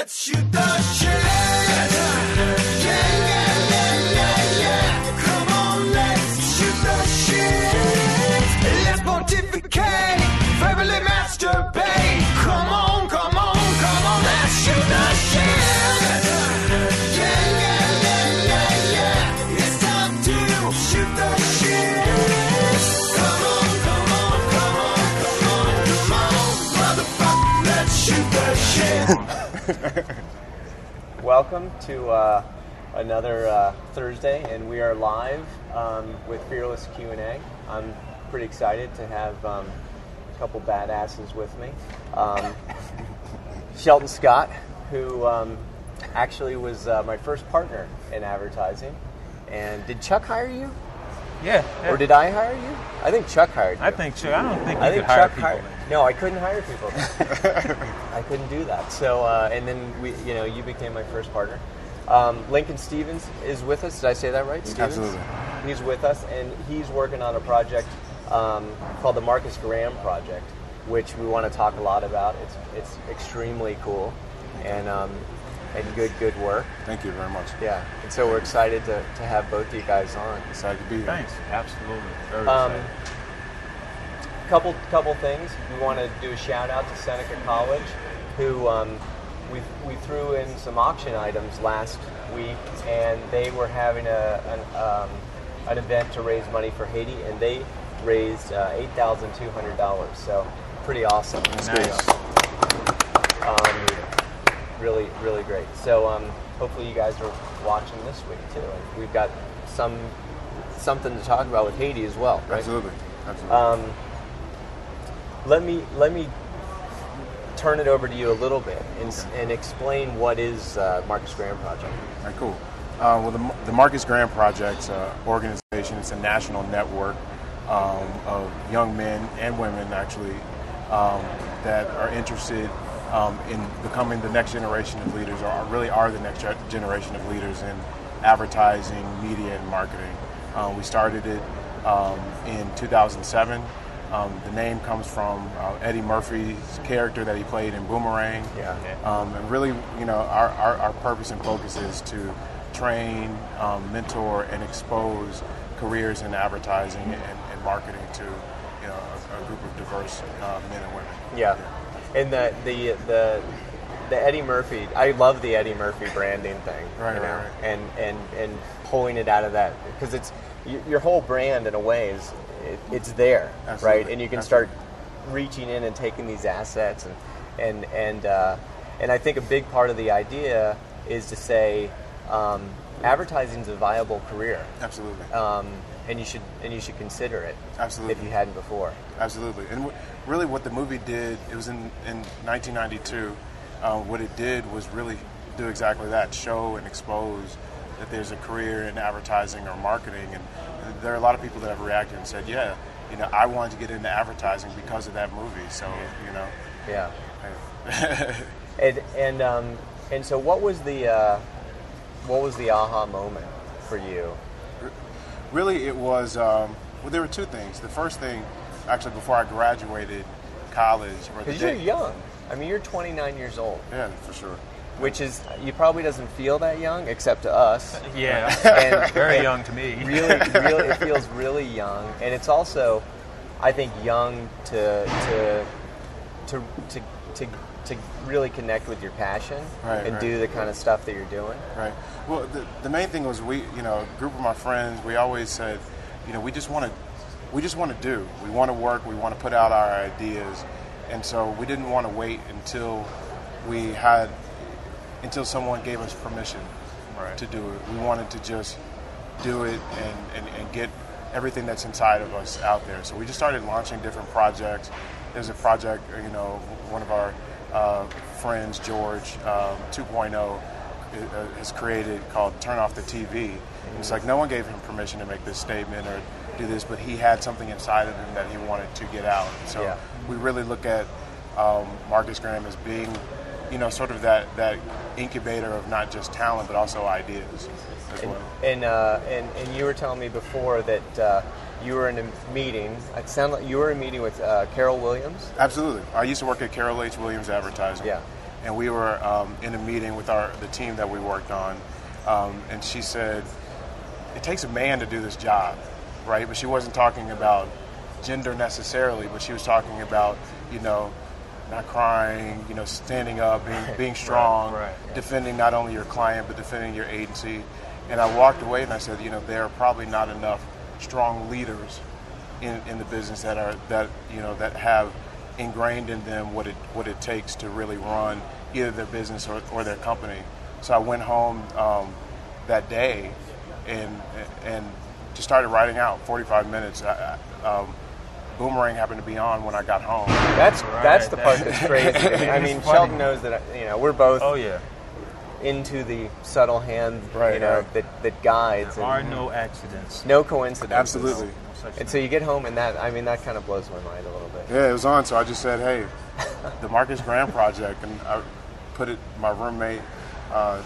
let's shoot the shit. Yeah, yeah, yeah, yeah, yeah. Come on, let's shoot the shit. Let's pontificate, verbally masturbate. Come on, come on, come on, let's shoot the shit. Yeah, yeah, yeah, yeah, yeah. It's time to shoot the shit. Come on, come on, come on, come on, come on, motherfucker, let's shoot the shit. Welcome to another Thursday, and we are live with FearLessQA. I'm pretty excited to have a couple badasses with me. Shelton Scott, who actually was my first partner in advertising. And did Chuck hire you? Yeah. Or did I hire you? I think Chuck hired you. I think Chuck. I don't think you could hire people. No, I couldn't hire people. I couldn't do that. So, and then you became my first partner. Lincoln Stevens is with us. Did I say that right? Stevens? Absolutely. He's with us, and he's working on a project called the Marcus Graham Project, which we want to talk a lot about. It's extremely cool, and good work. Thank you very much. Yeah, and so we're excited to have both of you guys on. Excited to be here. Thanks. Absolutely. Very excited. Couple things. We want to do a shout out to Seneca College, who we threw in some auction items last week, and they were having an event to raise money for Haiti, and they raised $8,200. So pretty awesome. Nice. Really, really great. So hopefully you guys are watching this week too. And we've got something to talk about with Haiti as well, right? Absolutely. Let me turn it over to you a little bit and explain what is Marcus Graham Project. All right, cool. Well, the Marcus Graham Project's organization. It's a national network of young men and women, actually, that are interested in becoming the next generation of leaders, or really are the next generation of leaders in advertising, media, and marketing. We started it in 2007. The name comes from Eddie Murphy's character that he played in Boomerang. Yeah. And really, our purpose and focus is to train, mentor, and expose careers in advertising and marketing to a group of diverse men and women. Yeah. And the Eddie Murphy, I love the Eddie Murphy branding thing. Right. And pulling it out of that, because it's your whole brand in a way is it's there. Absolutely. Right? And you can start reaching in and taking these assets and I think a big part of the idea is to say advertising's a viable career. Absolutely. And you should consider it. Absolutely. If you hadn't before. Absolutely. And really what the movie did, it was in 1992, what it did was really do exactly that, show and expose that there's a career in advertising or marketing. And there are a lot of people that have reacted and said, I wanted to get into advertising because of that movie. So, Yeah. And so what was the aha moment for you? Really, it was, there were two things. The first thing, actually, before I graduated college. Because you're young. I mean, you're 29 years old. Yeah, for sure. Which is, you probably doesn't feel that young, except to us. Yeah, and very young to me. Really, it feels really young. And it's also, I think, young to really connect with your passion and do the kind of stuff that you're doing. Right. Well, the main thing was a group of my friends, we always said, we just want to do. We want to work. We want to put out our ideas, and so we didn't want to wait until someone gave us permission to do it. We wanted to just do it and get everything that's inside of us out there. So we just started launching different projects. There's a project, one of our friends, George 2.0, has created called Turn Off the TV. Mm-hmm. It's like no one gave him permission to make this statement or do this, but he had something inside of him that he wanted to get out. So we really look at Marcus Graham as being, sort of that incubator of not just talent but also ideas as well. And you were telling me before that you were in a meeting. It sounded like you were in a meeting with Carol Williams. Absolutely. I used to work at Carol H. Williams Advertising. Yeah. and we were in a meeting with the team that we worked on, and she said, it takes a man to do this job, right? But she wasn't talking about gender necessarily, but she was talking about, not crying, standing up, being strong, right. defending not only your client, but defending your agency. And I walked away and I said, there are probably not enough strong leaders in the business that have ingrained in them what it takes to really run either their business or their company. So I went home that day and just started writing out 45 minutes. Boomerang happened to be on when I got home. That's the part that's crazy. I mean, Sheldon knows that we're both into the subtle hand, that guides. There are no accidents, no coincidences. Absolutely. And so you get home, and that kind of blows my mind a little bit. Yeah, it was on. So I just said, hey, the Marcus Graham Project, and I put it. My roommate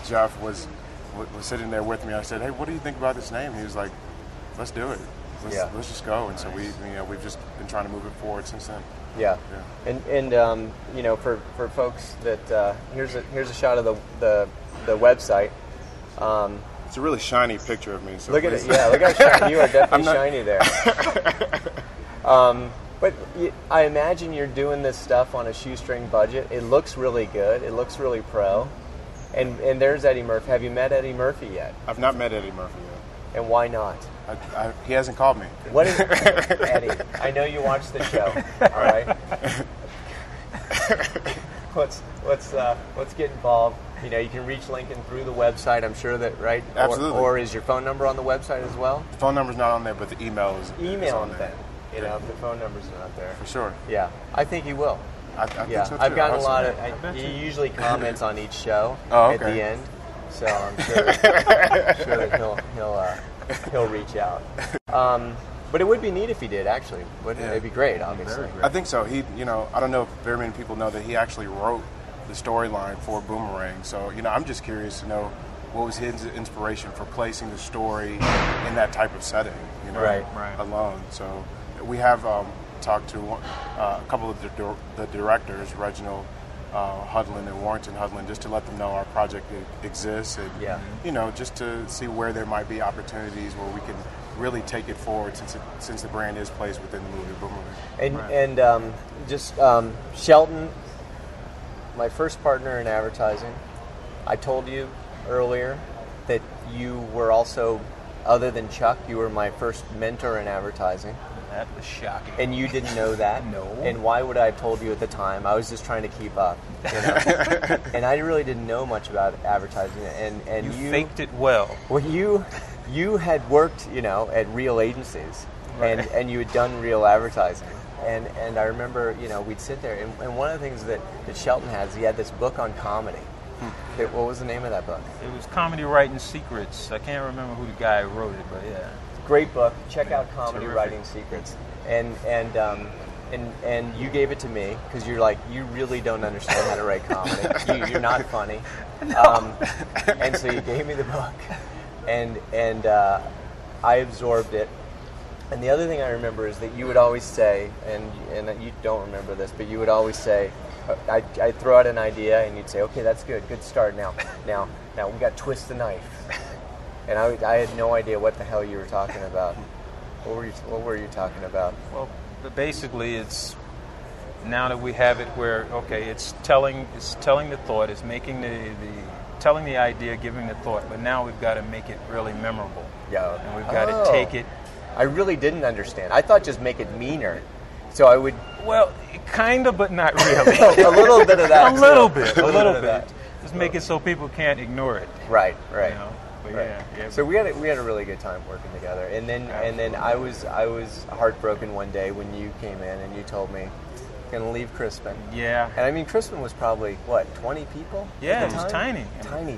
Jeff was sitting there with me. I said, hey, what do you think about this name? He was like, let's do it. Let's just go. And so we've just been trying to move it forward since then. Yeah. And for folks that here's a shot of the website. It's a really shiny picture of me. So look at it. Yeah, look how shiny. You are definitely shiny there. But I imagine you're doing this stuff on a shoestring budget. It looks really good. It looks really pro. And there's Eddie Murphy. Have you met Eddie Murphy yet? I've not met Eddie Murphy yet. And why not? He hasn't called me. What is Eddie? I know you watch the show. All right. Let's get involved. You can reach Lincoln through the website. I'm sure that Absolutely. Or is your phone number on the website as well? The phone number's not on there, but the email is. Email on him there. then. If the phone number's not there. For sure. Yeah, I think he will. I think so too. I've gotten a lot of. He usually comments on each show at the end, so I'm sure that he'll reach out. But it would be neat if he did, actually. It'd be great, obviously. I think so. He, I don't know if very many people know that he actually wrote the storyline for Boomerang. So, I'm just curious to know what was his inspiration for placing the story in that type of setting, right. alone. So we have talked to a couple of the directors, Reginald Hudlin and Warrington Hudlin, just to let them know our project exists and, just to see where there might be opportunities where we can really take it forward since the brand is placed within the movie Boomerang. And Shelton, my first partner in advertising, I told you earlier that you were also, other than Chuck, you were my first mentor in advertising. That was shocking. And you didn't know that? No. And why would I have told you at the time? I was just trying to keep up. And I really didn't know much about advertising. And you faked it well. Well, you had worked, at real agencies, right. and you had done real advertising. And I remember, we'd sit there, and one of the things that Shelton has, he had this book on comedy. What was the name of that book? It was Comedy Writing Secrets. I can't remember who the guy who wrote it, but yeah. Great book. Check out Comedy Writing Secrets. And you gave it to me because you're like, you really don't understand how to write comedy. You're not funny. No. And so you gave me the book, and I absorbed it. And the other thing I remember is that you would always say, and you don't remember this, but you would always say, I'd throw out an idea, and you'd say, okay, that's good start. Now we got to twist the knife. And I had no idea what the hell you were talking about. What were you talking about? Well, basically, it's now that we have it where it's telling the thought, it's making telling the idea, giving the thought, but now we've got to make it really memorable. Yeah. And we've got to take it. I really didn't understand. I thought just make it meaner. So I would. Well, kind of, but not really. A little bit of that. A little bit. Just make it so people can't ignore it. Right. But right. Yeah. So we had a really good time working together, and then I was heartbroken one day when you came in and you told me, "Gonna leave Crispin." Yeah. And I mean, Crispin was probably 20 people? Yeah, it was tiny. Tiny.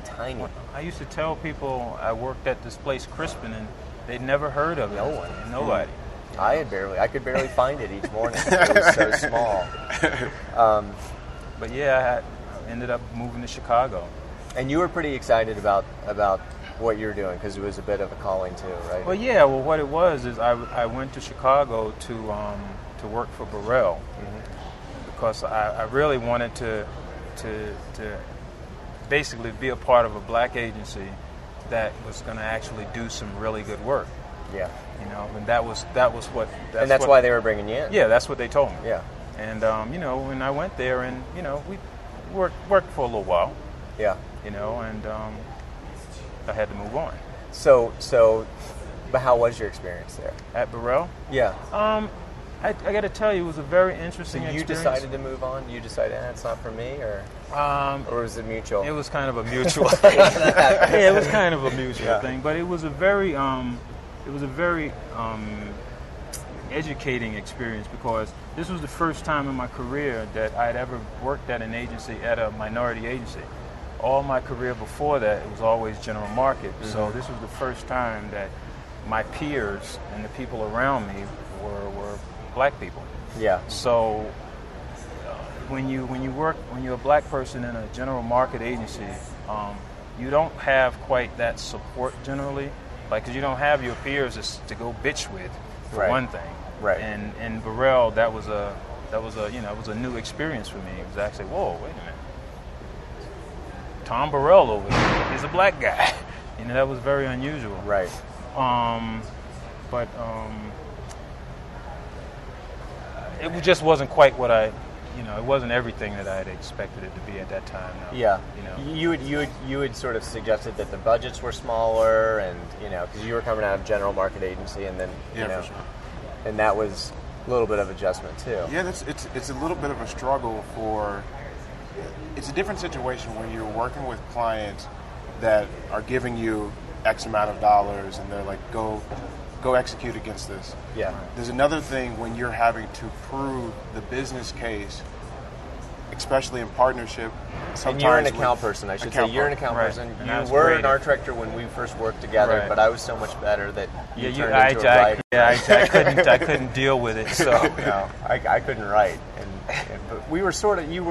I used to tell people I worked at this place, Crispin, and they'd never heard of it. No one. Nobody. I could barely find it each morning. It was so small. But yeah, I ended up moving to Chicago. And you were pretty excited about what you were doing because it was a bit of a calling too, right? Well, yeah. Well, what it was is I went to Chicago to work for Burrell because I really wanted to to basically be a part of a black agency that was going to actually do some really good work. Yeah. You know, and that was what. That's why they were bringing you in. Yeah, that's what they told me. Yeah. And you know, when I went there, and you know, we worked for a little while. Yeah. You know, and I had to move on. So, but how was your experience there? At Burrell? Yeah. I got to tell you, it was a very interesting So you experience. decided to move on? You decided, it's not for me, or was it mutual? It was kind of a mutual thing. Yeah, it was kind of a mutual thing, but it was a very educating experience, because this was the first time in my career that I'd ever worked at an agency, at a minority agency. All my career before that, it was always general market. Mm-hmm. So this was the first time that my peers and the people around me were black people. Yeah. So when you're a black person in a general market agency, you don't have quite that support generally, like, because you don't have your peers to go bitch with, for one thing. Right. And in Burrell, that was a it was a new experience for me. It was actually, whoa, wait a minute, Tom Burrell over here, he's a black guy. You know, that was very unusual. Right. But it just wasn't quite what it wasn't everything that I had expected it to be at that time. No. Yeah. You know, You had sort of suggested that the budgets were smaller, and because you were coming out of general market agency, and then for sure. And that was a little bit of adjustment too. Yeah, it's a little bit of a struggle for. It's a different situation when you're working with clients that are giving you X amount of dollars, and they're like, go execute against this. Yeah. There's another thing when you're having to prove the business case, especially in partnership. And you're an account person, I should say. You're an account person. And you were an art director when we first worked together, but I was so much better that you turned into a writer. I couldn't deal with it. So no, I couldn't write, but we were sort of. You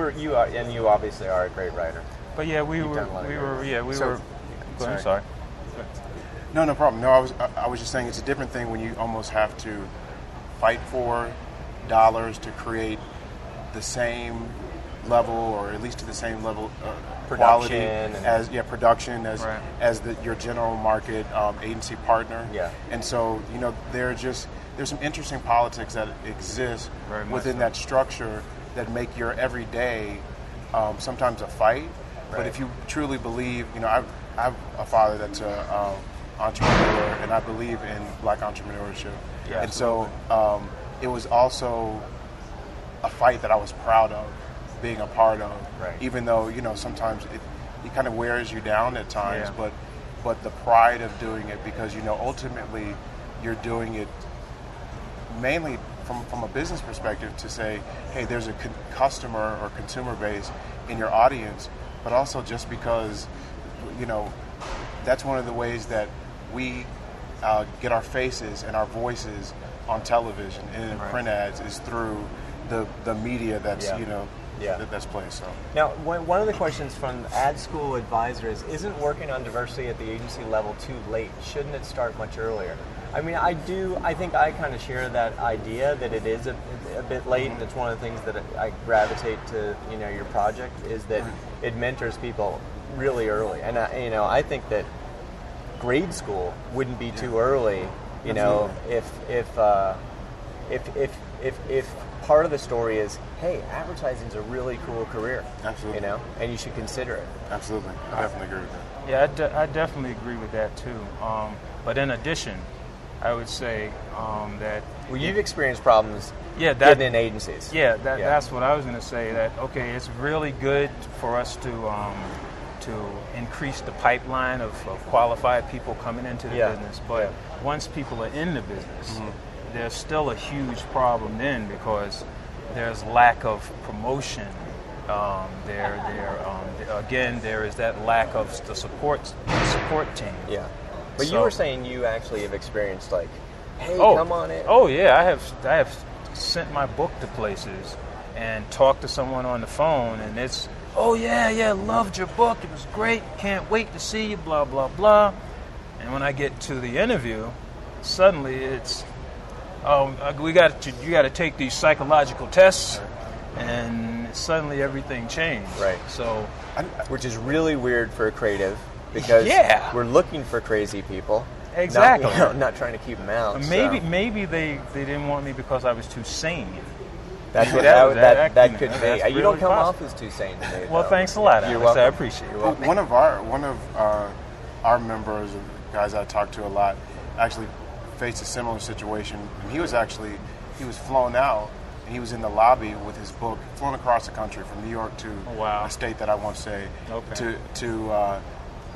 obviously are a great writer. But yeah, we were. Sorry. No problem. No, I was just saying it's a different thing when you almost have to fight for dollars to create the same level, or at least to the same level quality as your general market agency partner. Yeah. And so there's some interesting politics that exist within that structure that make your everyday sometimes a fight. Right. But if you truly believe, I have a father that's a entrepreneur, and I believe in black entrepreneurship. Yeah, and so it was also a fight that I was proud of being a part of, even though sometimes it kind of wears you down at times, but the pride of doing it, because ultimately you're doing it mainly from a business perspective to say, hey, there's a customer or consumer base in your audience, but also just because that's one of the ways that we get our faces and our voices on television and in print ads is through the media that's that's placed. So now, one of the questions from ad school advisor isn't working on diversity at the agency level too late? Shouldn't it start much earlier? I mean, I think I kind of share that idea that it is a bit late, and it's one of the things that I gravitate to. Your project is that it mentors people really early, and I think that grade school wouldn't be too early. If part of the story is, hey, advertising's a really cool career. Absolutely. And you should consider it. Absolutely. I definitely agree with that. Yeah, I definitely agree with that too. But in addition, I would say that... Well, you've experienced problems getting in agencies. Yeah, that's what I was going to say. That, okay, it's really good for us to increase the pipeline of qualified people coming into the business. But once people are in the business, there's still a huge problem then, because there's lack of promotion. Again, there is that lack of the support team. Yeah. But you were saying you actually have experienced, like, hey, come on in. Oh yeah, I have sent my book to places and talked to someone on the phone, and it's, oh yeah, loved your book, it was great, can't wait to see you, blah blah blah. And when I get to the interview, suddenly it's, you got to take these psychological tests, and and suddenly everything changed. Right. So, Which is really weird for a creative because we're looking for crazy people. exactly. Not trying to keep them out. Maybe they didn't want me because I was too sane. That's what that that could be. that's You don't really come possible. off as too sane to me. Well, though. thanks a lot, You're Alex. welcome. I appreciate it. Well, one of our members, guys I talk to a lot, actually faced a similar situation. And he was flown out, and he was in the lobby with his book, flown across the country from New York to a state that I won't say,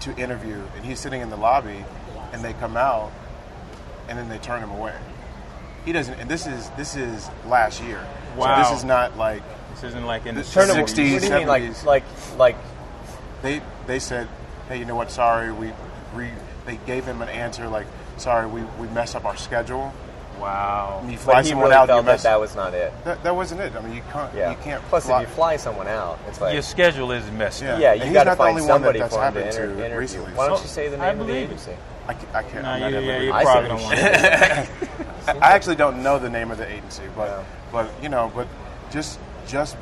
to interview. And he's sitting in the lobby, and they come out, and then they turn him away. He doesn't, and this is last year. Wow. So this is not like This isn't like in the Turn them- 60s, What do you mean, 70s. like? They said, hey, you know what? Sorry, they gave him an answer like, sorry, we messed up our schedule. Wow. And you fly But he someone really out, felt you mess. that was not it. That wasn't it. I mean, you can't. Plus, fly. if you fly someone out, it's like Your schedule is messed up. yeah, And you he's got to not the find only one somebody that's for him to happened to interview. recently. Why don't So, you say the I name of the believe it. agency? I can't. No, I'm not at you liberty. I probably say don't we want to. I actually don't know the name of the agency, but just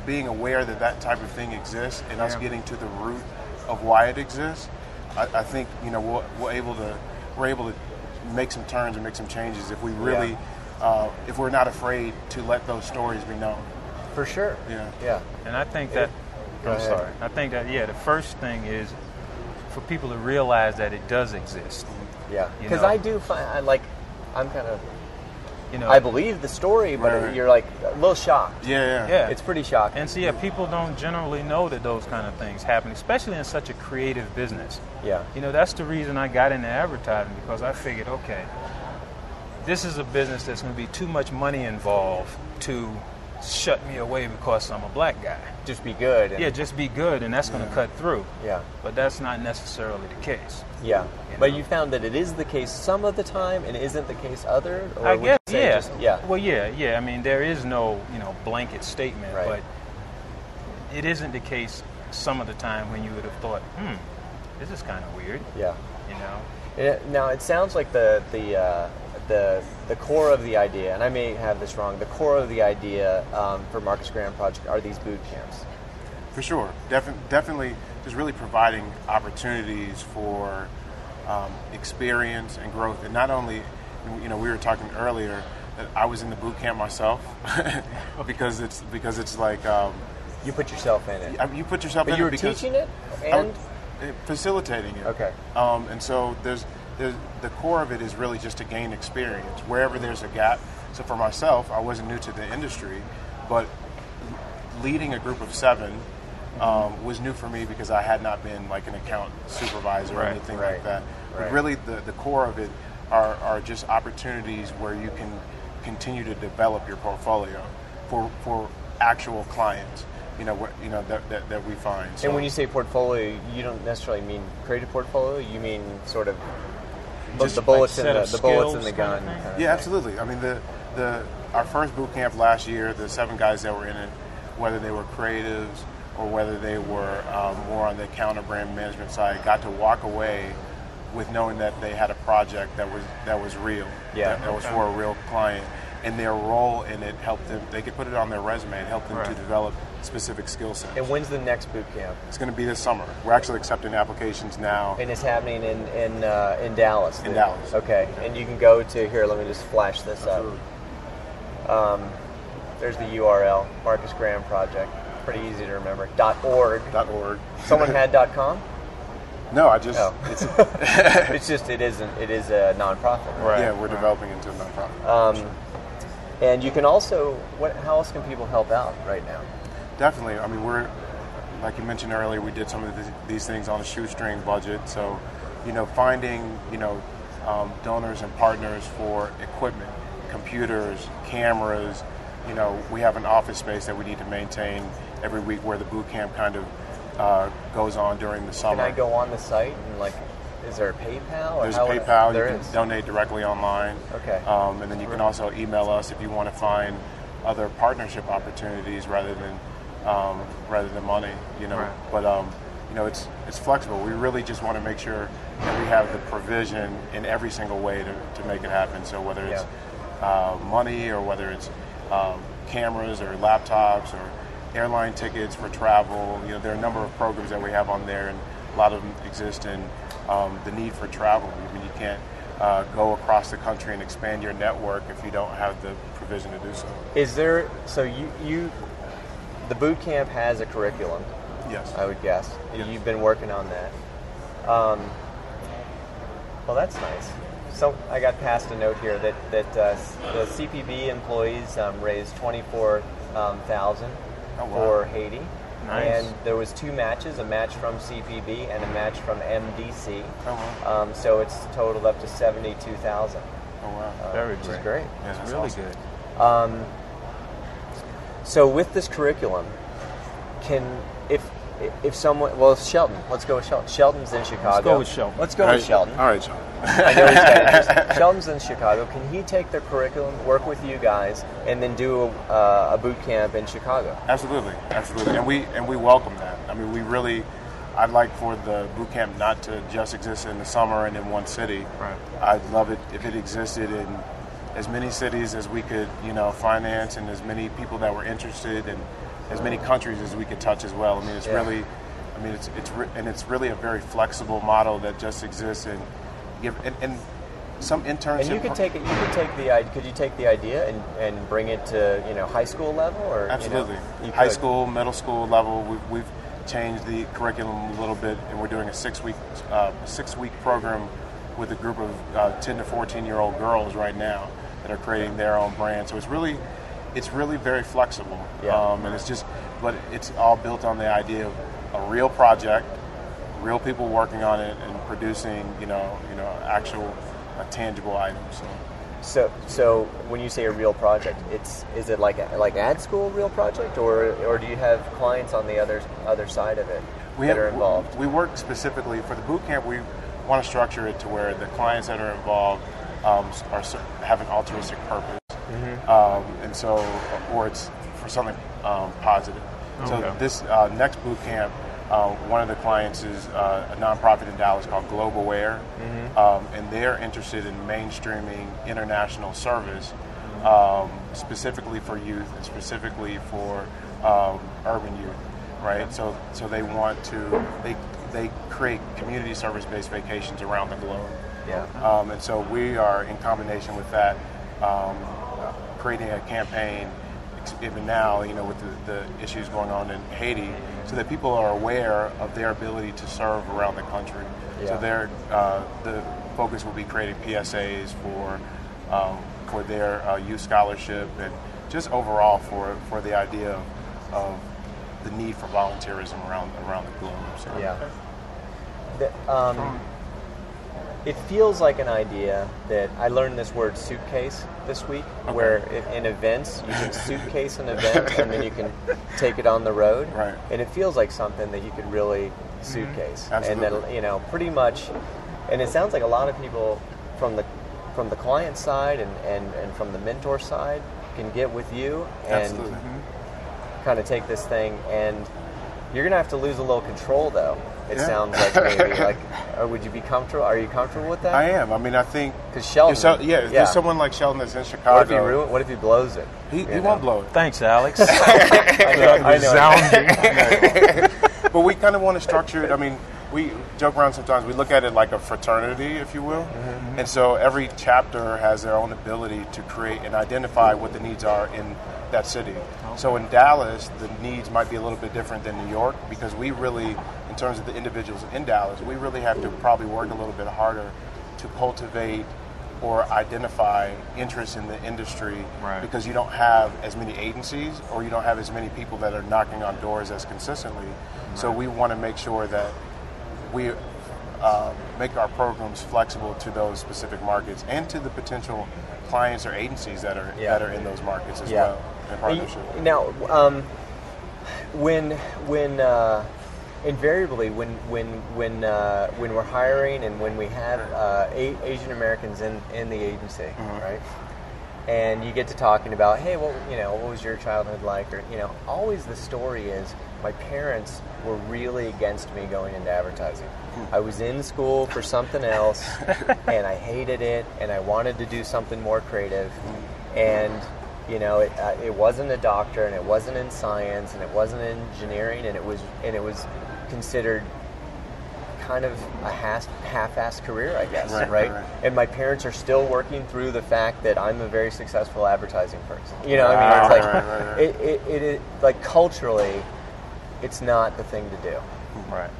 being aware that type of thing exists and us getting to the root of why it exists, I think we're able to make some turns and make some changes if we really if we're not afraid to let those stories be known. For sure. Yeah. And I think that, Go I'm ahead. sorry, I think that, the first thing is for people to realize that it does exist. Yeah. You Because know. I do find, I'm kind of, You know, I believe the story, but Right. you're like a little shocked. yeah. It's pretty shocking. And so, people don't generally know that those kind of things happen, especially in such a creative business. Yeah. That's the reason I got into advertising, because I figured, okay, this is a business that's going to be too much money involved to shut me away because I'm a black guy. Just be good. And, Just be good, and that's going to cut through. Yeah. But that's not necessarily the case. Yeah. You But know. you found that it is the case some of the time and isn't the case other? Or I would guess, you say yeah. just- yeah. Well, yeah. I mean, there is no, blanket statement, Right. but it isn't the case some of the time when you would have thought, this is kind of weird. Yeah. Now it sounds like the core of the idea, and I may have this wrong. The core of the idea for Marcus Graham Project are these boot camps. For sure, definitely, just really providing opportunities for experience and growth, and not only, we were talking earlier that I was in the boot camp myself because it's like You put yourself in it. you put yourself But in you it were because teaching it and facilitating it. Okay. And so there's the core of it is really just to gain experience wherever there's a gap. So for myself, I wasn't new to the industry, but leading a group of 7 was new for me because I had not been like an account supervisor or Right, anything right, like that. right. But really the core of it are just opportunities where you can continue to develop your portfolio for actual clients. That we find. So, And when you say portfolio, you don't necessarily mean creative portfolio. You mean sort of Just the bullets like in set the of bullets in skills the kind of gun. thing? yeah, absolutely. I mean, our first boot camp last year, the 7 guys that were in it, whether they were creatives or whether they were more on the counter brand management side, got to walk away with knowing that they had a project that was real, Yeah. that was for a real client, and their role in it helped them. They could put it on their resume and help them to Right. develop specific skill sets. And when's the next boot camp? It's going to be this summer. We're actually accepting applications now. And it's happening in Dallas. In Dallas. Okay. And you can go to here. Let me just flash this up. There's the URL, Marcus Graham Project. Pretty easy to remember. .org. .org. Someone had .com? No, I just. Oh. It's just it is a nonprofit. Right. Yeah, we're developing into a nonprofit. And you can also how else can people help out right now? Definitely. I mean, we're, like you mentioned earlier, we did some of these things on a shoestring budget. So, finding, donors and partners for equipment, computers, cameras. We have an office space that we need to maintain every week where the boot camp kind of goes on during the summer. Can I go on the site and is there a PayPal? Or There's how would PayPal. There You is. can donate directly online. Okay. And then you can also email us if you want to find other partnership opportunities rather than money. Right. But it's flexible. We really just want to make sure that we have the provision in every single way to make it happen. So whether it's money or whether it's cameras or laptops or airline tickets for travel. You know, there are a number of programs that we have on there, and a lot of them exist in the need for travel. I mean, you can't go across the country and expand your network if you don't have the provision to do so. Is there, so the boot camp has a curriculum? Yes. I would guess. Yes. You've been working on that. Well, that's nice. So I got passed a note here that the CPB employees raised $24,000 for Haiti. Nice. And there was 2 matches, a match from CPB and a match from MDC. Oh, wow. So it's totaled up to $72,000. Oh, wow. Very Which great. is great. Yeah, It's that's really awesome. good. So with this curriculum, if someone, well, Shelton, let's go with Shelton. Shelton's in Chicago. Let's go with Shelton. Let's go with Shelton. All right, Sean. I know he's got interest. Sheldon's in Chicago. Can he take their curriculum, work with you guys, and then do a boot camp in Chicago? Absolutely, absolutely, and we welcome that. I mean, I'd like for the boot camp not to just exist in the summer and in one city. Right. I'd love it if it existed in as many cities as we could, finance, and as many people that were interested, and as many countries as we could touch as well. I mean, it's really, it's really a very flexible model that just exists, and some internship. And you could take it. You could take the idea. Could you take the idea and bring it to high school level, or Absolutely, you high could? school, middle school level. We've changed the curriculum a little bit, and we're doing a 6-week program with a group of 10 to 14-year-old girls right now that are creating their own brand. So it's really very flexible, and but it's all built on the idea of a real project, real people working on it, and producing actual tangible items. So when you say a real project, is it like ad school real project, or do you have clients on the other side of it that are involved? We work specifically for the boot camp. We want to structure it to where the clients that are involved have an altruistic purpose, and so, or it's for something positive. Okay. So this next boot camp, one of the clients is a nonprofit in Dallas called GlobalWare, and they're interested in mainstreaming international service, specifically for youth and specifically for urban youth, right? So they want to they create community service-based vacations around the globe. Yeah. And so we are in combination with that, creating a campaign, even now, with the issues going on in Haiti, so that people are aware of their ability to serve around the country. Yeah. So the focus will be creating PSAs for their youth scholarship, and just overall for the idea of the need for volunteerism around the globe. So. Yeah. It feels like an idea that I learned this word suitcase this week, where in events you can suitcase an event and then you can take it on the road. Right. And it feels like something that you could really suitcase. Absolutely. And then pretty much, and it sounds like a lot of people from the client side and from the mentor side can get with you and kind of take this thing, and you're gonna have to lose a little control though. It sounds like maybe would you be comfortable? Are you comfortable with that? I am. I mean, I think because Sheldon, if there's someone like Sheldon that's in Chicago. What if he blows it? He won't blow it. Thanks, Alex. I know. But we kind of want to structure it. I mean, we joke around sometimes. We look at it like a fraternity, if you will. Mm-hmm. And so every chapter has their own ability to create and identify what the needs are in that city. Okay. So in Dallas, the needs might be a little bit different than New York, because we really, in terms of the individuals in Dallas, we really have to probably work a little bit harder to cultivate or identify interest in the industry, because you don't have as many agencies, or you don't have as many people that are knocking on doors as consistently. Right. So we want to make sure that we make our programs flexible to those specific markets and to the potential clients or agencies that are in those markets as well in partnership. Now, invariably when we're hiring and when we have Asian Americans in the agency, right? And you get to talking about, hey, what was your childhood like? Or always the story is my parents were really against me going into advertising. I was in school for something else, and I hated it, and I wanted to do something more creative. And it wasn't a doctor, and it wasn't in science, and it wasn't in engineering, and it was considered kind of a half-assed career, I guess, right? And my parents are still working through the fact that I'm a very successful advertising person. It's like it like culturally, it's not the thing to do. Right.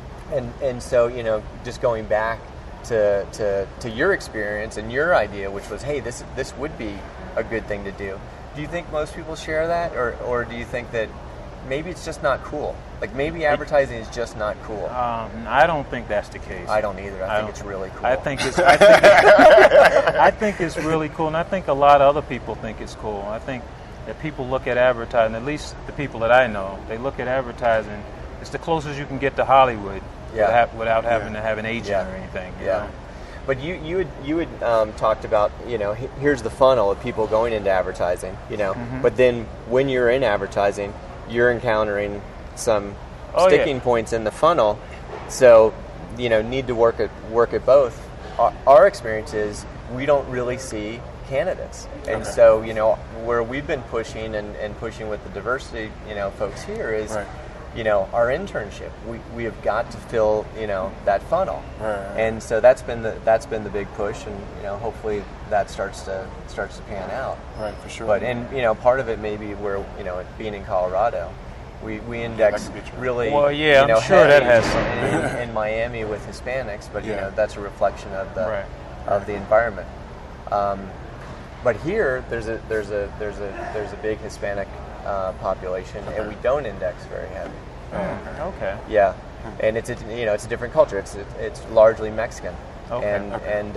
And so just going back to your experience and your idea, which was, hey, this would be a good thing to do. Do you think most people share that, or do you think that maybe it's just not cool? Like maybe advertising is just not cool. I don't think that's the case. I don't either. I think it's really cool. I think it's really cool, and I think a lot of other people think it's cool. I think that people look at advertising, at least the people that I know, they look at advertising. It's the closest you can get to Hollywood without having to have an agent or anything. You know? But you had talked about, here's the funnel of people going into advertising, but then when you're in advertising, you're encountering some sticking points in the funnel, so need to work at both. Our experience is we don't really see candidates, and so where we've been pushing and pushing with the diversity folks here is our internship. We have got to fill that funnel, and so that's been the big push, and hopefully that starts to pan out. Right, for sure. But part of it may be where being in Colorado, we index really I'm sure that has something in Miami with Hispanics, but that's a reflection of the environment. But here there's a big Hispanic population, and we don't index very heavy. Okay. Yeah, and it's a different culture. It's largely Mexican, and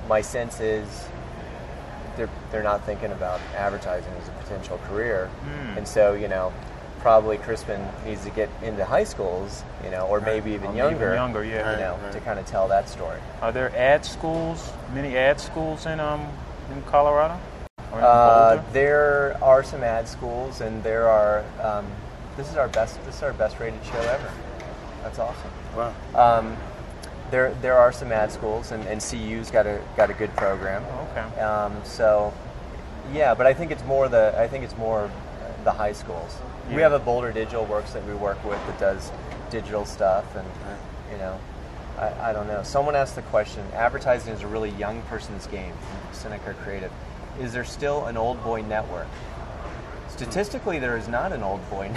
my sense is they're not thinking about advertising as a potential career, and so probably Crispin needs to get into high schools, or maybe even younger, to kind of tell that story. Are there many ad schools in Colorado? Or in Boulder? There are some ad schools, and there are. This is our best rated show ever. That's awesome. Wow. There are some ad schools, and CU's got a good program. Okay. So, but I think it's more the high schools. Yeah. We have a Boulder Digital Works that we work with that does digital stuff, and I don't know. Someone asked the question: advertising is a really young person's game. Seneca Creative. Is there still an old boy network? Statistically, there is not an old boy.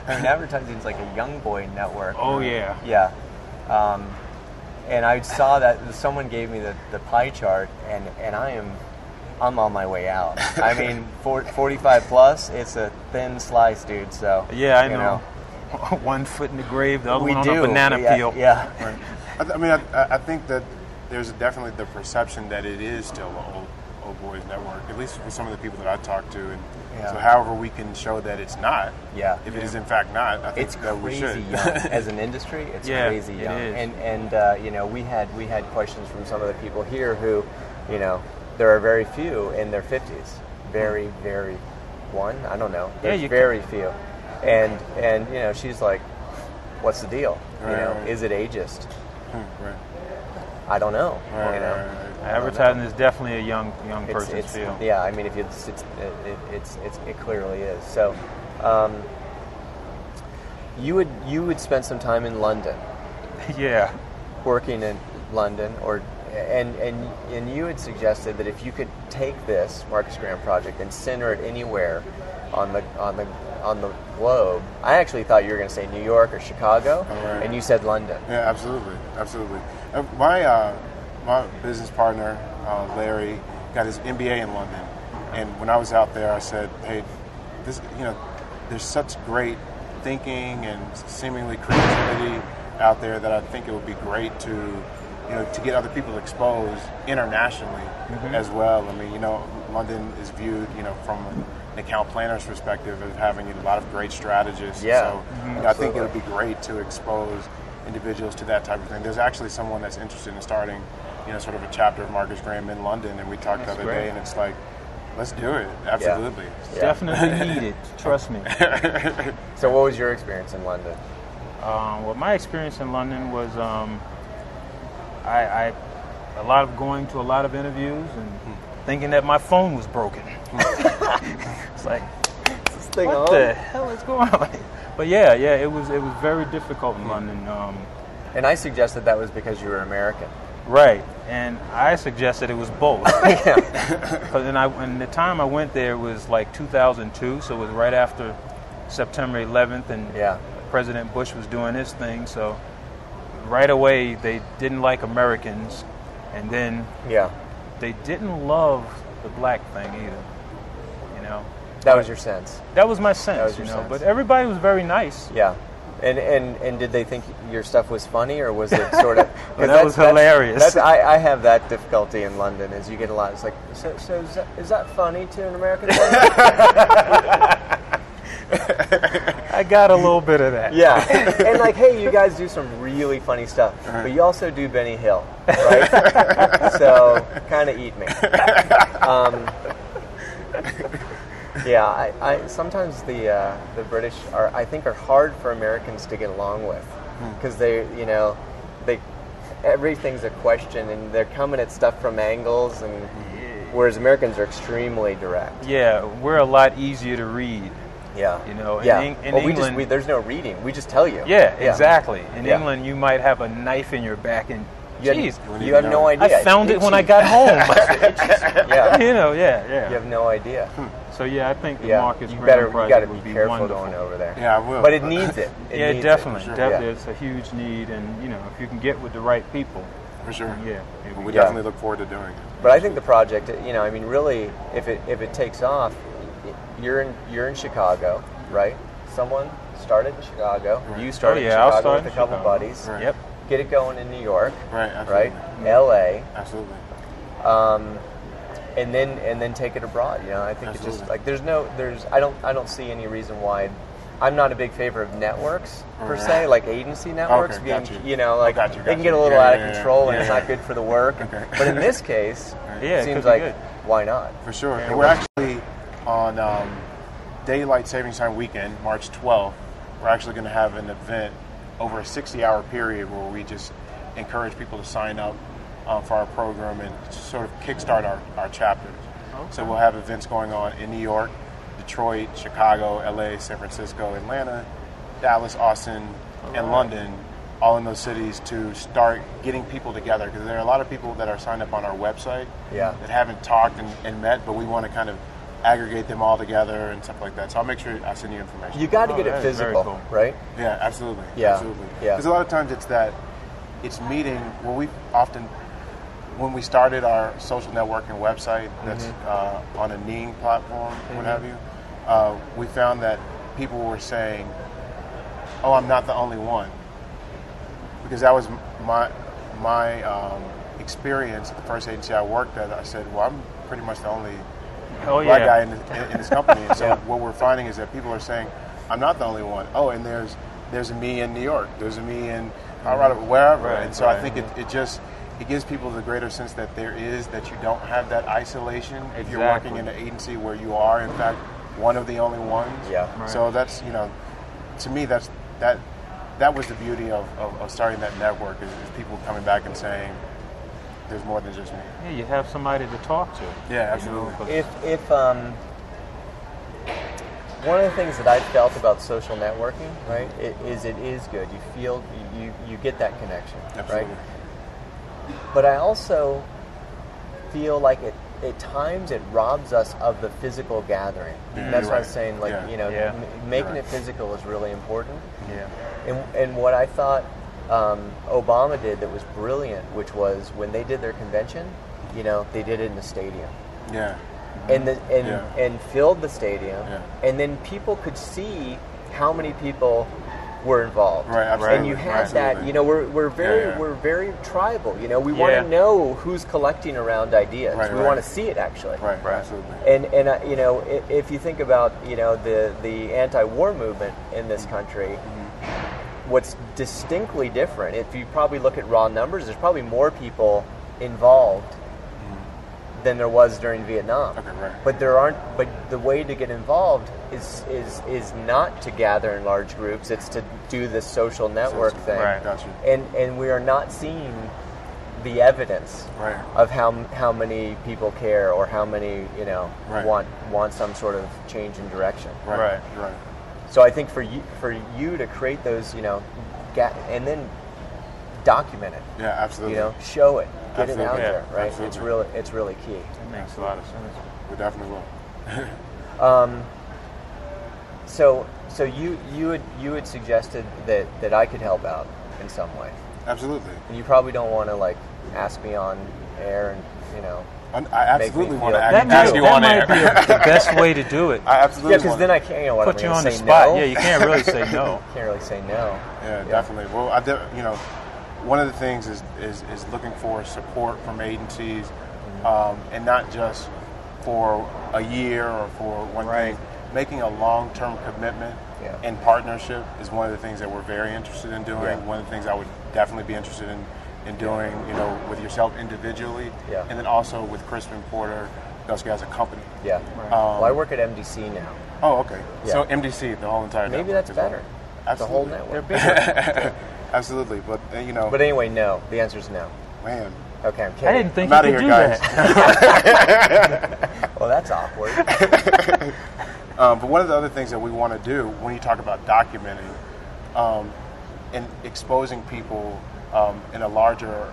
Advertising is like a young boy network. Oh yeah. Yeah. And I saw that someone gave me the pie chart, and I'm on my way out. I mean, 45 plus, it's a thin slice, dude. So yeah, I know. 1 foot in the grave, the other one on a banana peel. Yeah. Right. I mean, I think that there's definitely the perception that it is still an old boys network, at least for some of the people that I talked to, and so however we can show that it's not. Yeah. If it is in fact not, I think it's that we should. Young. As an industry, it's crazy young. And we had questions from some of the people here who, there are very few in their 50s. Very, very one. I don't know. There's very few. And she's like, what's the deal? Is it ageist? Right. I don't know. Advertising is definitely a young person's field. Yeah, I mean, if it clearly is. So, you would spend some time in London. Yeah. Working in London, and you had suggested that if you could take this Marcus Graham project and center it anywhere on the globe. I actually thought you were going to say New York or Chicago, and you said London. Yeah, absolutely. My business partner, Larry, got his MBA in London, and when I was out there, I said, "Hey, there's such great thinking and seemingly creativity out there that I think it would be great to get other people exposed internationally as well." I mean, London is viewed, from an account planner's perspective as having a lot of great strategists. Yeah. So I think it would be great to expose individuals to that type of thing. There's actually someone that's interested in starting, sort of a chapter of Marcus Graham in London, and we talked the other day, and it's like, let's do it. Absolutely. Yeah. Definitely needed. Trust me. So what was your experience in London? Well, my experience in London was going to a lot of interviews and thinking that my phone was broken. It's like, This thing what on? the hell is going on? But yeah, it was very difficult in London. And I suggested that was because you were American. Right, and I suggested it was both. Yeah. And the time I went there was like 2002, so it was right after September 11th, and Yeah. President Bush was doing his thing. So right away they didn't like Americans, and then Yeah. they didn't love the black thing either. You know, That was your sense. that was my sense. That was your you know, sense. but everybody was very nice. Yeah. And did they think your stuff was funny, or was it sort of? Well, that was hilarious. I have that difficulty in London. Is you get a lot. It's like, so is that funny to an American? I got a little bit of that. Yeah, and like, hey, you guys do some really funny stuff, but you also do Benny Hill, right? So kind of eat me. Yeah, I sometimes the British are, I think, are hard for Americans to get along with, because they everything's a question, and they're coming at stuff from angles, and whereas Americans are extremely direct. Yeah, we're a lot easier to read. Yeah, You know, yeah. in England, England, there's no reading. We just tell you. yeah, exactly. In Yeah. England, you might have a knife in your back, and geez, you have no idea. I found it It's when I itchy. got home. Yeah, You know, yeah. you have no idea. So yeah, I think the Yeah, Marcus you Graham got to project be would be careful wonderful. going over there. Yeah, I will. But it needs it. It Yeah, needs definitely. It. sure. Definitely, Yeah. it's a huge need, and you know, if you can get with the right people, For sure. yeah. We Yeah. definitely look forward to doing it. But I think the project, you know, I mean, really, if it takes off, you're in Chicago, right? Someone started in Chicago. Right. You started Oh, yeah, I'll in Chicago start with a in couple Chicago. buddies. Right. Yep. Get it going in New York, Right, absolutely. right? L.A. Absolutely. And then take it abroad. You know, I think it's just Absolutely. like I don't see any reason why. I'm not a big favor of networks per Right. se, like agency networks. Okay, being, got you. you know, like Got you, they got can get a you. little Yeah, out yeah, of yeah. control, and Yeah, it's yeah. not good for the work. Okay. But in this case, Yeah, it it seems could be like good. why not? For sure. Yeah. And we're actually on Daylight Savings Time weekend, March 12th. We're actually going to have an event over a 60-hour period where we just encourage people to sign up for our program and sort of kickstart our chapters. Okay. So we'll have events going on in New York, Detroit, Chicago, LA, San Francisco, Atlanta, Dallas, Austin, and London, all in those cities, to start getting people together, because there are a lot of people that are signed up on our website Yeah. that haven't talked and met, but we want to kind of aggregate them all together and stuff like that. So I'll make sure I send you information. You got to Oh, get that it is very physical, cool. right? Yeah, absolutely. Yeah, Absolutely. yeah. Because a lot of times it's meeting, when we started our social networking website that's Mm-hmm. on a Ning platform, what have you, we found that people were saying, oh, I'm not the only one. Because that was my experience at the first agency I worked at. I said, well, I'm pretty much the only black guy in this company. And so what we're finding is that people are saying, I'm not the only one. Oh, and there's a me in New York. There's a me in Colorado, wherever. Right, and so I right. think it gives people the greater sense that that you don't have that isolation if you're Exactly. working in an agency where you are, in fact, one of the only ones. Yeah. Right. So that's, to me, that was the beauty of starting that network, is people coming back and saying, there's more than just me. Yeah, you have somebody to talk to. Yeah, you know, absolutely. 'cause- If one of the things that I've felt about social networking, right, it is good. You feel you get that connection, Absolutely. right? But I also feel like at times it robs us of the physical gathering. Yeah, That's you're what I was right. saying. Like Yeah. making You're it physical is really important. yeah. And what I thought Obama did that was brilliant, which was when they did their convention, they did it in the stadium. Yeah. And filled the stadium, Yeah. and then people could see how many people were involved. Right, absolutely. And you had Absolutely. that. We're very Yeah. we're very tribal. We want Yeah. to know who's collecting around ideas. Right, we right. want to see it actually. Right, absolutely. And if you think about the anti-war movement in this country, what's distinctly different, if you probably look at raw numbers, there's probably more people involved than there was during Vietnam. Okay, right. But the way to get involved is not to gather in large groups. It's to do this social network thing. Right. Gotcha. And we are not seeing the evidence Right. of how many people care or how many Right. want some sort of change in direction. Right. Right. So I think for you to create those, and then document it, Yeah, absolutely. show it, get Absolutely. it out Yeah, there, right? absolutely. It's really key. It makes a lot of sense. We definitely will. So you had suggested that I could help out in some way, Absolutely. and you probably don't want to ask me on air and I absolutely me want to feel- ask you on might air. be the best way to do it. I absolutely yeah, because want then I can't. What Put am you I on gonna the say spot. no? Yeah, you can't really say no. Can't really say no. Yeah, definitely. Well, one of the things is looking for support from agencies, and not just for a year or for one Right. thing. Making a long-term commitment Yeah. and partnership is one of the things that we're very interested in doing. Yeah. One of the things I would definitely be interested in doing, with yourself individually, Yeah. and then also with Crispin Porter, Dusky as a company. Yeah. Well, I work at MDC now. Oh, okay. Yeah. So MDC, the whole entire Maybe network that's as well. better. Absolutely. The whole network. They're bigger. Absolutely, but But anyway, no. The answer is no. man, Okay, I'm kidding. I didn't think I'm you outta could here, do guys. that. Well, that's awkward. but one of the other things that we want to do when you talk about documenting and exposing people in a larger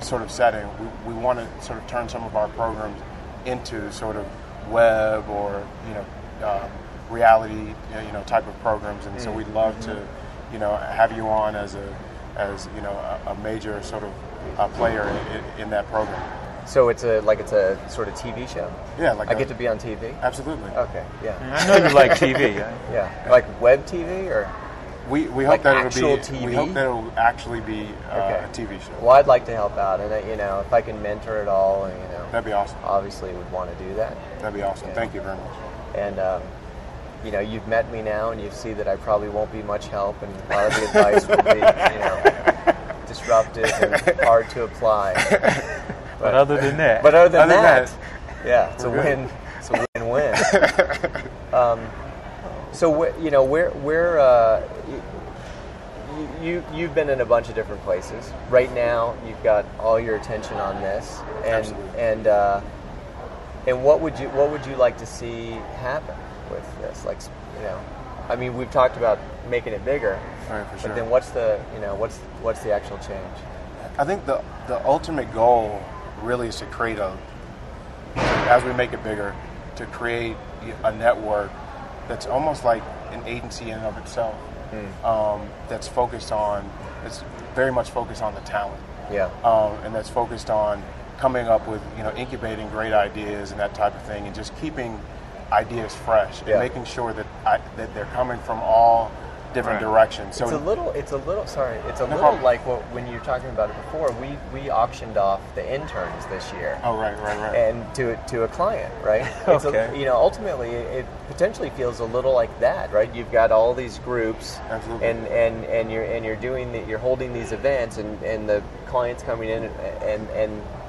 sort of setting, we want to sort of turn some of our programs into sort of web or reality type of programs, and so we'd love to have you on as a major sort of player in that program. So it's a sort of TV show. Yeah, I get to be on TV. absolutely. Okay, yeah, I know you like TV. yeah. Like web TV or We hope Like that actual it'll be. TV? We hope that it'll actually be Okay. a TV show. well, I'd like to help out, and if I can mentor it all, and That'd be awesome. obviously would want to do that. That'd be awesome. Yeah. Thank you very much. And you've met me now, and you see that I probably won't be much help, and a lot of the advice will be, disruptive and hard to apply. But other than that, Other than Other than that, that, yeah, it's a we're good. win. It's a win-win. So you've been in a bunch of different places. Right now, you've got all your attention on this, and Absolutely. and what would you like to see happen with this? I mean, we've talked about making it bigger, All right, for sure. but then what's the actual change? I think the ultimate goal really is to create as we make it bigger, to create a network that's almost like an agency in and of itself. That's very much focused on the talent. Yeah. And that's focused on coming up with, incubating great ideas and that type of thing, and just keeping ideas fresh and Yeah. making sure that they're coming from all different directions. So It's a little problem. like when you were talking about it before. We auctioned off the interns this year. Oh, right. And to a client, right? Okay. Ultimately, it potentially feels a little like that, right? You've got all these groups, Absolutely. and you're holding these events, and the client's coming in,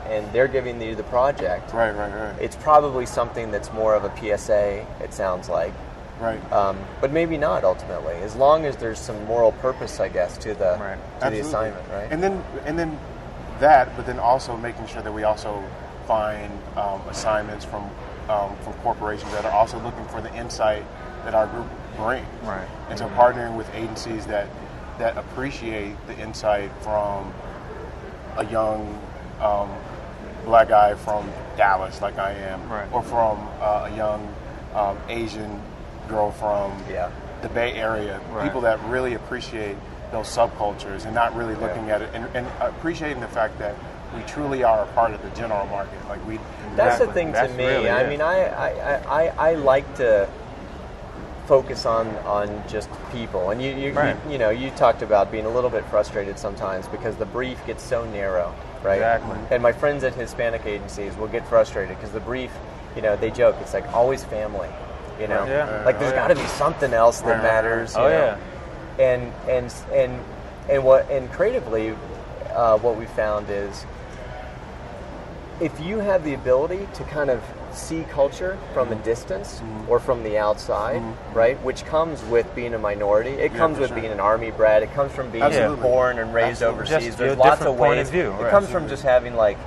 and they're giving you the project. Right. It's probably something that's more of a PSA. It sounds like. Right. But maybe not ultimately, as long as there's some moral purpose, I guess, to the Right. to the Absolutely. assignment, right? And then that, but then also making sure that we also find assignments from corporations that are also looking for the insight that our group brings. Right. And so partnering with agencies that appreciate the insight from a young black guy from Dallas, like I am, Right. or from a young Asian girl from Yeah. the Bay Area, Right. people that really appreciate those subcultures and not really looking at it and appreciating the fact that we truly are a part of the general market. Like That's the Exactly. thing That's to me. really I it. mean, I like to focus on just people, and Right. you talked about being a little bit frustrated sometimes because the brief gets so narrow, right? Exactly. And my friends at Hispanic agencies will get frustrated because the brief, they joke, it's like always family, Yeah. like there's got to be something else that Right. matters. Oh, you know? And creatively, what we found is if you have the ability to kind of see culture from a distance or from the outside, right? Which comes with being a minority. It comes with being an army bred. It comes from being born and raised overseas. Just There's a lots different of point ways. of view, It right. comes from just having like,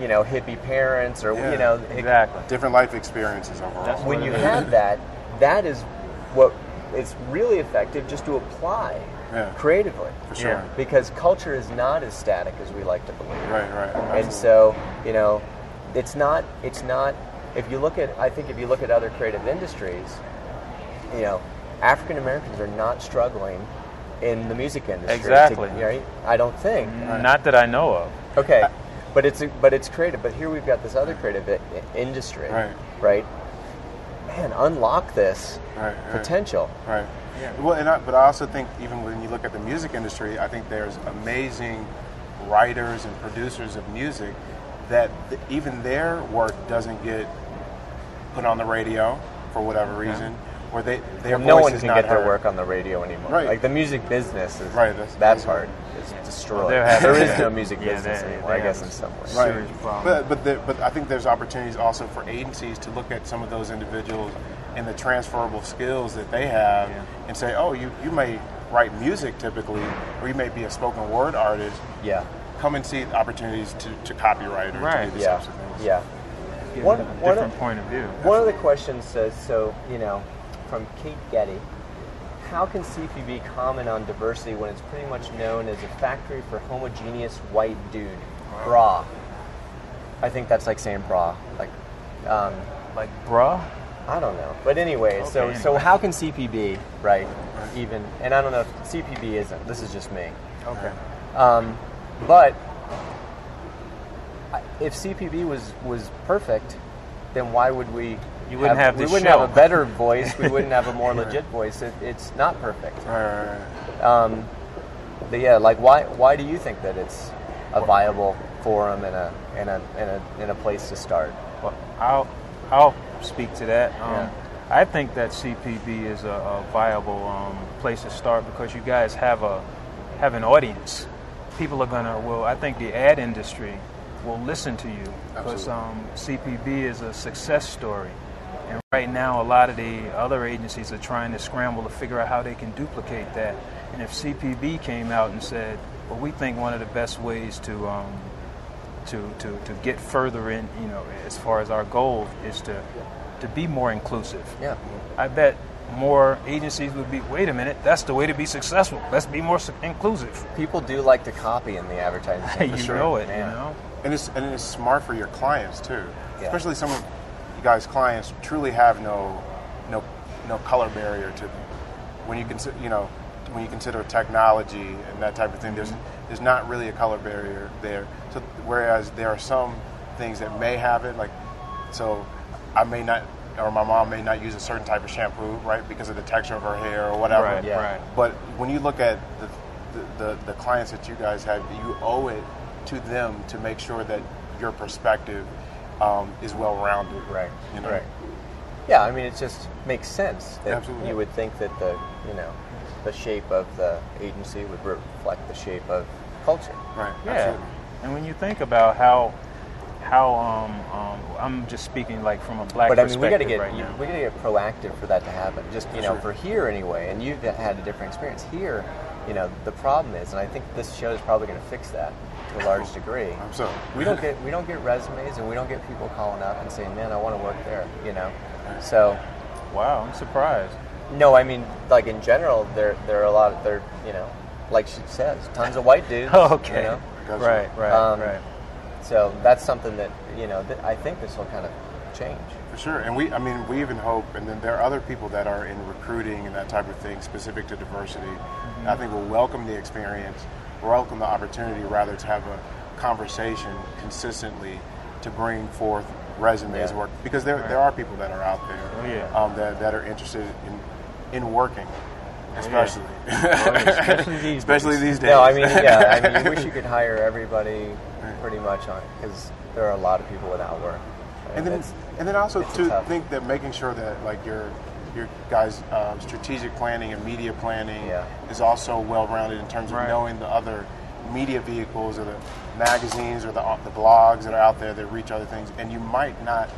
you know, hippie parents or you know, Exactly. Different life experiences overall. when you have that, that is what it's really effective just to apply creatively. For sure. Because culture is not as static as we like to believe. Right. And so, you know, it's not, if you look at, I think if you look at other creative industries, you know, African Americans are not struggling in the music industry. Exactly. Right? I don't think. Not that I know of. Okay. But it's creative. But here we've got this other creative industry. Right? Man, unlock this potential. Right. Yeah. Well, but I also think even when you look at the music industry, I think there's amazing writers and producers of music that even their work doesn't get put on the radio for whatever reason, or their no voice one is can not get their heard. work on the radio anymore. Right. Like the music business is that's part is destroyed. Well, there is no music business anymore. I guess in some ways. Right. Serious problem. But I think there's opportunities also for agencies to look at some of those individuals and the transferable skills that they have and say, oh, you may write music typically, or you may be a spoken word artist. Yeah. Come and see opportunities to copyright or to do these types of things. Yeah. Give One- them a one different of- point of view. One of the questions says, so, you know, from Kate Getty, how can CPB comment on diversity when it's pretty much known as a factory for homogeneous white dude? Bra. I think that's like saying bra. Like bruh? I don't know. But anyway, so how can CPB, right, even, and I don't know if CPB isn't, this is just me. Okay. But if CPB was perfect, then why would we? You wouldn't have we this wouldn't show. have a better voice. We wouldn't have a more legit voice. It's not perfect. Right. But yeah, like why do you think that it's a viable forum and a place to start? Well, I'll speak to that. I think that CPB is a viable place to start because you guys have an audience. People are gonna. Well, I think the ad industry will listen to you because CPB is a success story. And right now, a lot of the other agencies are trying to scramble to figure out how they can duplicate that. And if CPB came out and said, "Well, we think one of the best ways to get further in, you know, as far as our goal is to be more inclusive." Yeah. I bet more agencies would be. Wait a minute, that's the way to be successful. Let's be more inclusive. People do like to copy in the advertising. You know it, you know. And it's smart for your clients too, Yeah. especially some of you guys' clients truly have no color barrier to them. When you consider technology and that type of thing, there's not really a color barrier there. So whereas there are some things that may have it, like so I may not, or my mom may not use a certain type of shampoo, right, because of the texture of her hair or whatever. Right, Yeah. right. But when you look at the clients that you guys have, you owe it to them to make sure that your perspective is well-rounded. Right. You know? Right. Yeah, I mean, it just makes sense that Absolutely. you would think that the shape of the agency would reflect the shape of culture. Right. Yeah. Absolutely. And when you think about how I'm just speaking like from a black But I mean, perspective we right now. got to get proactive for that to happen. Just Sure. for here anyway. And you've had a different experience here. The problem is, and I think this show is probably going to fix that to a large degree. So We don't get resumes, and we don't get people calling up and saying, "Man, I want to work there." So. Wow, I'm surprised. No, I mean, like in general, there are a lot of like she says, tons of white dudes. Okay. Gotcha. Right. Right. So that's something that I think this will kind of change. For sure, and we even hope, and then there are other people that are in recruiting and that type of thing specific to diversity. I think we'll welcome the experience, welcome the opportunity rather to have a conversation consistently to bring forth resumes work, because there are people that are out there that are interested in working, especially especially these days. No, I mean, you wish you could hire everybody pretty much on, because there are a lot of people without work. And then also to tough. think that making sure that like your guys' strategic planning and media planning is also well-rounded in terms of knowing the other media vehicles or the magazines or the blogs that are out there that reach other things, and you might not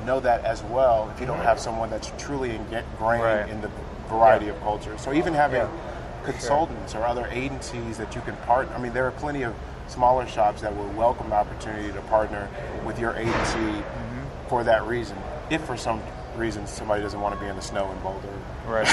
know that as well if you don't have someone that's truly ingrained Right. in the variety of culture. So even having Yeah. consultants or other agencies that you can partner. I mean, there are plenty of smaller shops that will welcome the opportunity to partner with your agency for that reason. If for some reason somebody doesn't want to be in the snow in Boulder. Right.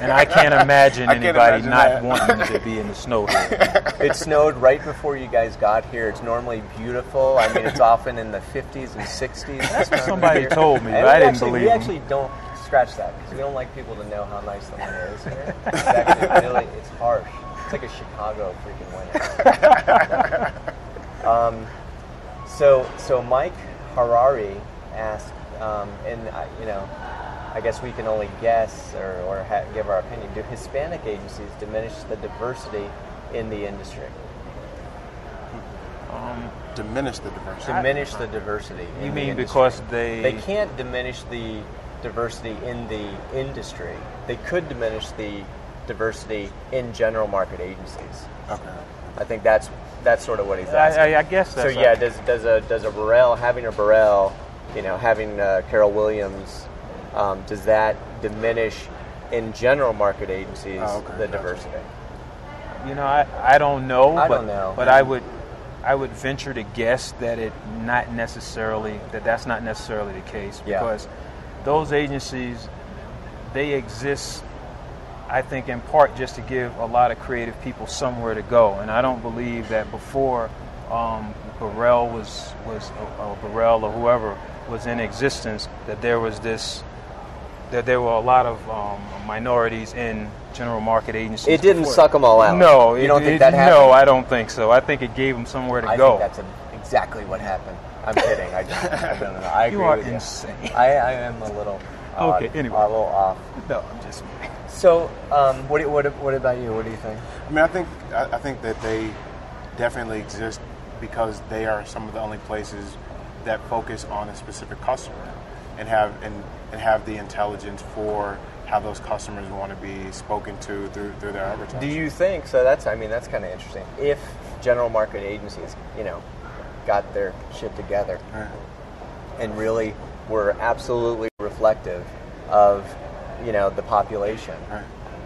And I can't imagine I can't anybody imagine not that. wanting to be in the snow here. It snowed right before you guys got here. It's normally beautiful. I mean, it's often in the 50s and 60s. That's what somebody told me, And but I didn't actually, believe we them. actually don't scratch that because we don't like people to know how nice the winter is here. It's actually really, it's harsh. It's like a Chicago freaking winter. So Mike Harari asked, and I guess we can only guess or give our opinion. Do Hispanic agencies diminish the diversity in the industry? Diminish the diversity. Diminish the diversity. You in the mean industry. because they can't diminish the diversity in the industry. They could diminish the diversity in general market agencies. Okay. I think that's sort of what he's asking. I guess that's So yeah, does a Burrell, having a Burrell, having Carol Williams, does that diminish in general market agencies the diversity? I don't know. I don't know. But I would venture to guess that that's not necessarily the case, because those agencies, they exist, I think, in part just to give a lot of creative people somewhere to go. And I don't believe that before Burrell was Burrell or whoever was in existence, that there were a lot of minorities in general market agencies. It didn't suck them all out. No, you don't think that happened? No, I don't think so. I think it gave them somewhere to go. I think that's exactly what happened. I'm kidding. I don't know. I agree You are with insane. you. I am a little odd, Okay, anyway. a little off. No, I'm just. So, what about you? What do you think? I mean, I think that they definitely exist because they are some of the only places that focus on a specific customer and have the intelligence for how those customers want to be spoken to through their advertising. Do you think so? That's kind of interesting. If general market agencies, got their shit together and really were absolutely reflective of, the population,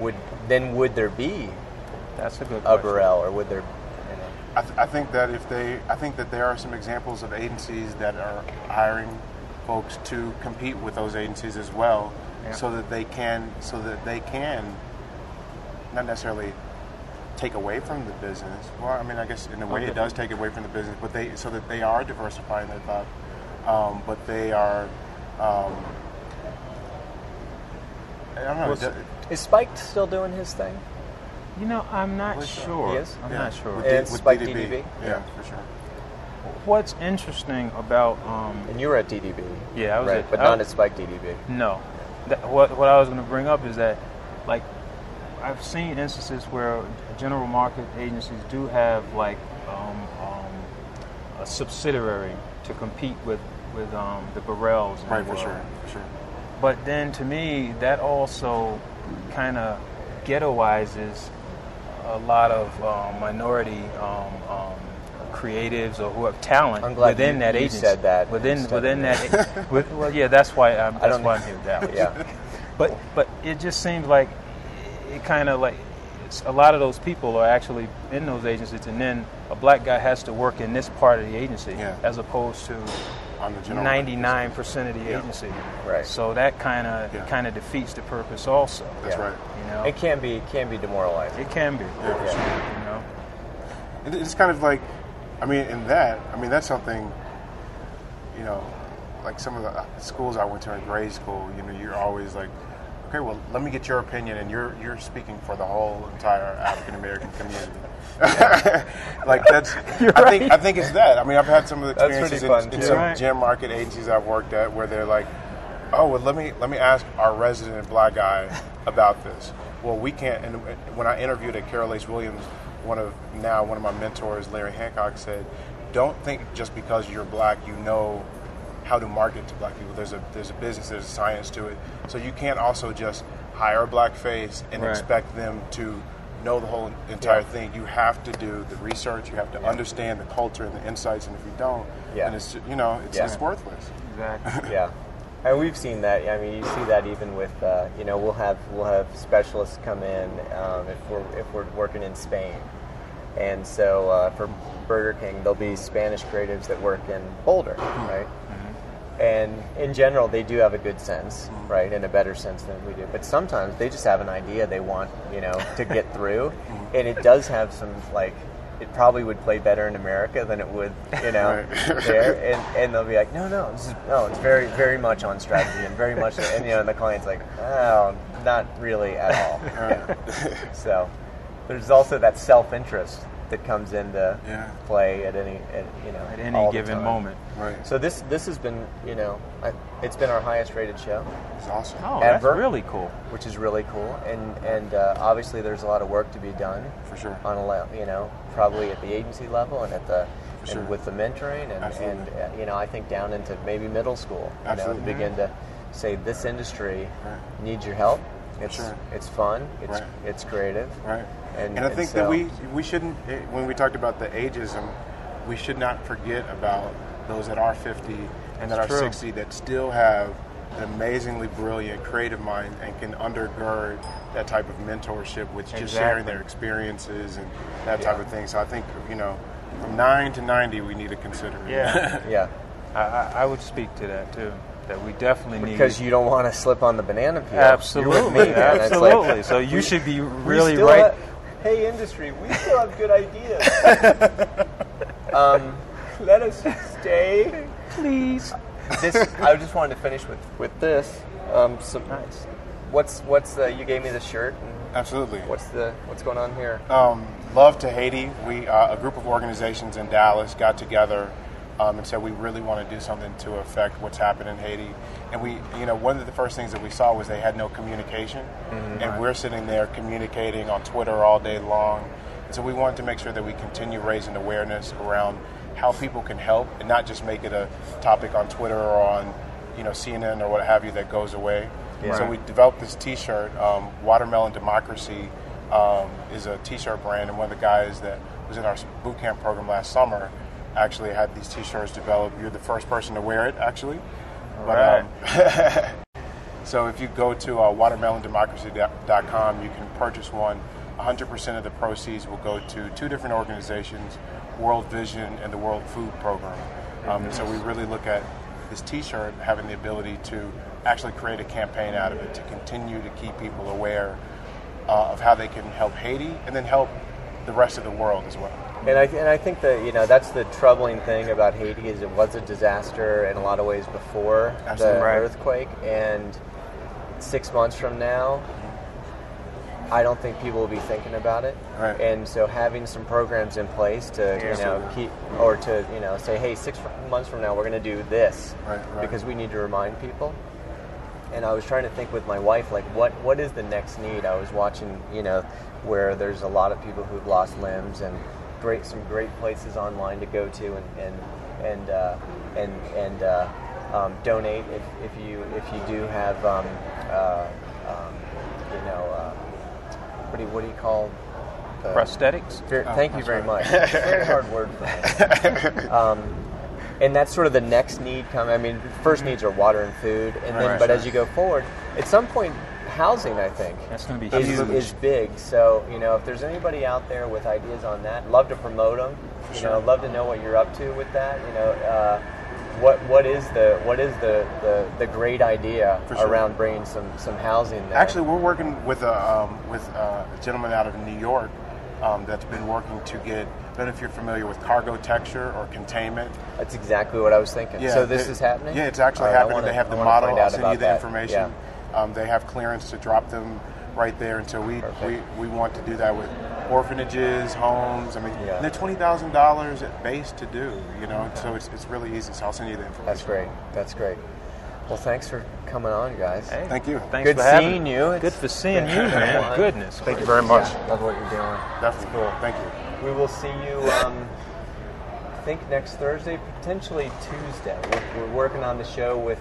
would there be That's a good a question. Burrell, or would there? I think that there are some examples of agencies that are hiring folks to compete with those agencies as well, so that they can not necessarily take away from the business. Well, I mean, I guess in a way it does take away from the business, but so that they are diversifying their thought, but they are. I don't know. Is Spike still doing his thing? I'm not sure. He is? I'm not sure. It's Spike DDB? Yeah, for sure. What's interesting about And you were at DDB. Yeah, I was right, at- but I not was- at Spike DDB. No. What I was going to bring up is that, like, I've seen instances where general market agencies do have a subsidiary to compete with the Burrells. in the Right, for world. sure. But then, to me, that also kind of ghettoizes a lot of minority creatives or who have talent I'm glad within you that agency. said that within instead of that. Well, yeah, that's why I'm here, Dallas. Yeah. But it just seems like it kind of like a lot of those people are actually in those agencies, and then a black guy has to work in this part of the agency as opposed to On the general 99% of the agency. Right. So that kind of defeats the purpose also. That's right. It can be demoralizing. It can be. It's kind of like, that's something, like some of the schools I went to in grade school, you're always like, okay, well, let me get your opinion, and you're speaking for the whole entire African American community. Like that's, I think it's that. I mean, I've had some of the That's experiences pretty fun, in too. some gym market agencies I've worked at where they're like, oh, well, let me ask our resident black guy about this. Well, we can't. And when I interviewed at Carol H. Williams, one of my mentors, Larry Hancock, said, don't think just because you're black you know how to market to black people. There's a business, there's a science to it. So you can't also just hire a black face and expect them to know the whole entire thing. You have to do the research. You have to understand the culture and the insights. And if you don't, then it's it's worthless. Exactly. Yeah, and we've seen that. I mean, you see that even with we'll have specialists come in if we're working in Spain, and so for Burger King there'll be Spanish creatives that work in Boulder, right? And in general, they do have a good sense, right, and a better sense than we do. But sometimes they just have an idea they want, to get through, and it does have some, like, it probably would play better in America than it would, there. And they'll be like, no, it's very, very much on strategy and very much, and the client's like, oh, not really at all. So there's also that self-interest that comes into play at any given moment. Right. So this has been it's been our highest rated show. It's awesome. Oh, ever, that's really cool. Which is really cool, and obviously there's a lot of work to be done. For sure. On probably at the agency level and at the sure. with the mentoring and I think down into maybe middle school. To begin to say this industry needs your help. It's fun. It's creative. Right. And I think that we shouldn't, when we talked about the ageism, we should not forget about those that are 50 and that are 60 that still have an amazingly brilliant creative mind and can undergird that type of mentorship with just sharing their experiences and that type of thing. So I think, from 9 to 90 we need to consider it. Yeah. I would speak to that too. That we definitely need, because you don't want to slip on the banana peel. Absolutely, You're with me, man. absolutely. So you should be really right. Hey, industry, we still have good ideas. Let us stay, please. I just wanted to finish with this. Nice. What's you gave me the shirt? Absolutely. What's going on here? Love to Haiti. We a group of organizations in Dallas got together. And said we really want to do something to affect what's happened in Haiti. And we, one of the first things that we saw was they had no communication. And we're sitting there communicating on Twitter all day long. And so we wanted to make sure that we continue raising awareness around how people can help and not just make it a topic on Twitter or on, CNN or what have you that goes away. Yeah. So we developed this T-shirt. Watermelon Democracy is a T-shirt brand, and one of the guys that was in our boot camp program last summer actually had these T-shirts developed. You're the first person to wear it, actually. So if you go to watermelondemocracy.com, you can purchase one. 100% of the proceeds will go to two different organizations, World Vision and the World Food Program. So we really look at this T-shirt having the ability to actually create a campaign out of it to continue to keep people aware of how they can help Haiti and then help the rest of the world as well. And I think that that's the troubling thing about Haiti is it was a disaster in a lot of ways before the earthquake, and 6 months from now, I don't think people will be thinking about it. Right. And so having some programs in place to keep or to say, hey, 6 months from now we're going to do this because we need to remind people. And I was trying to think with my wife, like what is the next need? I was watching where there's a lot of people who've lost limbs and some great places online to go to and donate if you do have what do you call prosthetics? Thank you very much. It's a very hard word for me. And that's sort of the next need coming. I mean, first needs are water and food, and then as you go forward, at some point, housing, I think, that's going to be huge. Is big. So, if there's anybody out there with ideas on that, love to promote them. Love to know what you're up to with that. What is the great idea around bringing some housing there? Actually, we're working with a gentleman out of New York that's been working to get. I don't know if you're familiar with cargo texture or containment. That's exactly what I was thinking. Yeah, so this is happening? Yeah, it's actually happening. They have the model. I'll send you the information. Yeah. They have clearance to drop them right there. And so we want to do that with orphanages, homes. I mean, they're $20,000 at base to do, so it's really easy. So I'll send you the information. That's great. Well, thanks for coming on, guys. Hey, thank you. Thanks Good for having seeing me. you. Good for seeing you, man. Goodness. Thank you very much. Love what you're doing. Definitely. Cool. Thank you. We will see you, I think next Thursday, potentially Tuesday. We're working on the show with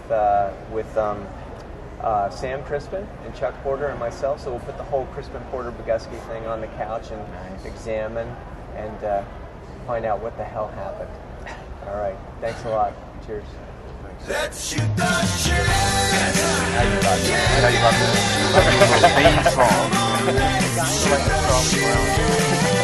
Sam Crispin and Chuck Porter and myself. So we'll put the whole Crispin Porter Bogusky thing on the couch and examine and find out what the hell happened. All right. Thanks a lot. Cheers. Let's shoot the shit. How you about that? How you about that? Theme song. Let's shoot the shit.